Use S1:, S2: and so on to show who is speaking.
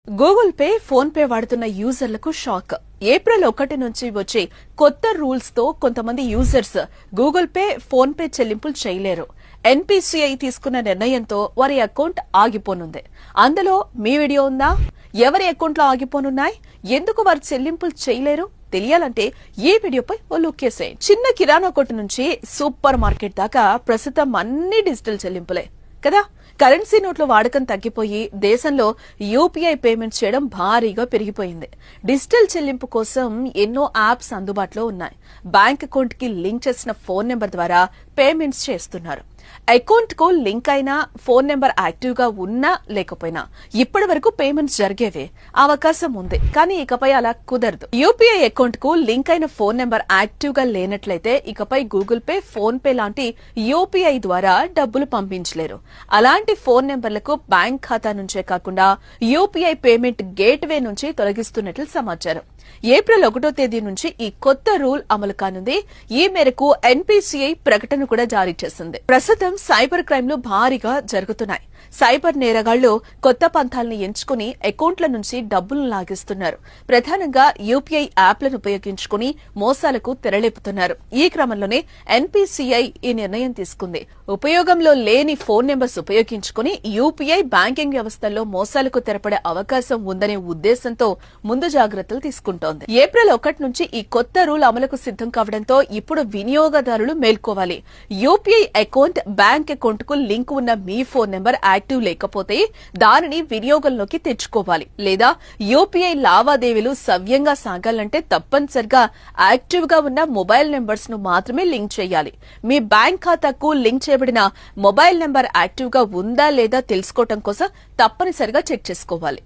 S1: Google pay, phone pay వాడుతున్న యూజర్లకు shock. April 1 నుంచి వచ్చే కొత్త రూల్స్ తో కొంతమంది users Google pay, phone pay చెల్లింపులు చేయలేరు. ఎన్పీసీఐ తీసుకున్న నిర్ణయంతో వారి అకౌంట్ ఆగిపోనుంది. అందులో మీ వీడియో ఉందా? ఎవరి అకౌంట్లో ఆగిపోనున్నాయి? ఎందుకు వారు చెల్లింపులు చేయలేరు? తెలియాలంటే ఈ వీడియోపై ఓ లుక్ వేసేయండి. చిన్న కిరాణా కొట్టు నుంచి సూపర్ మార్కెట్ దాకా ప్రస్తుతం అన్ని డిజిటల్ చెల్లింపులే కదా. కరెన్సీ నోట్ల వాడకం తగ్గిపోయి దేశంలో యూపీఐ పేమెంట్స్ చేయడం భారీగా పెరిగిపోయింది. డిజిటల్ చెల్లింపు కోసం ఎన్నో యాప్స్ అందుబాటులో ఉన్నాయి. బ్యాంక్ అకౌంట్ కి లింక్ చేసిన ఫోన్ నెంబర్ ద్వారా పేమెంట్స్ చేస్తున్నారు. అకౌంట్ కు లింక్ అయినా, ఫోన్ నెంబర్ యాక్టివ్ గా ఉన్నా లేకపోయినా ఇప్పటి వరకు పేమెంట్స్ జరిగేవే. అవకాశం ఉంది, కానీ ఇకపై అలా కుదరదు. యూపీఐ అకౌంట్ కు లింక్ అయిన ఫోన్ నెంబర్ యాక్టివ్ గా లేనట్లయితే ఇకపై గూగుల్ పే, ఫోన్ పే లాంటి యూపీఐ ద్వారా డబ్బులు పంపించలేరు. అలాంటి ఫోన్ నెంబర్లకు బ్యాంక్ ఖాతా నుంచే కాకుండా యూపీఐ పేమెంట్ గేట్వే నుంచి తొలగిస్తున్నట్లు సమాచారం. ఏప్రిల్ 1వ తేదీ నుంచి ఈ కొత్త రూల్ అమలు కానుంది. ఈ మేరకు ఎన్పీసీఐ ప్రకటన కూడా జారీ చేసింది. ప్రస్తుతం సైబర్ క్రైమ్లు భారీగా జరుగుతున్నాయి. సైబర్ నేరగాళ్లు కొత్త పంథాలను ఎంచుకుని అకౌంట్ల నుంచి డబ్బులు లాగిస్తున్నారు. ప్రధానంగా యూపీఐ యాప్లను ఉపయోగించుకుని మోసాలకు తెరలేపుతున్నారు. ఈ క్రమంలోనే ఎన్పీసీఐ ఈ నిర్ణయం తీసుకుంది. ఉపయోగంలో లేని ఫోన్ నెంబర్స్ ఉపయోగించుకుని యూపీఐ బ్యాంకింగ్ వ్యవస్థల్లో మోసాలకు తెరపడే అవకాశం ఉందనే ఉద్దేశంతో ముందు జాగ్రత్తలు తీసుకుంటోంది. ఏప్రిల్ 1 నుంచి ఈ కొత్త రూల్ అమలుకు సిద్దం కావడంతో ఇప్పుడు వినియోగదారులు మేల్కోవాలి. యూపీఐ అకౌంట్, బ్యాంక్ అకౌంట్ కు లింక్ ఉన్న మీ ఫోన్ నెంబర్ యాక్టివ్ లేకపోతే దానిని వినియోగంలోకి తెచ్చుకోవాలి. లేదా యూపీఐ లావాదేవీలు సవ్యంగా సాగాలంటే తప్పనిసరిగా యాక్టివ్ గా ఉన్న మొబైల్ నెంబర్స్ ను మాత్రమే లింక్ చేయాలి. మీ బ్యాంక్ ఖాతాకు లింక్ చేయబడిన మొబైల్ నెంబర్ యాక్టివ్ గా ఉందా లేదా తెలుసుకోవడం కోసం తప్పనిసరిగా చెక్ చేసుకోవాలి.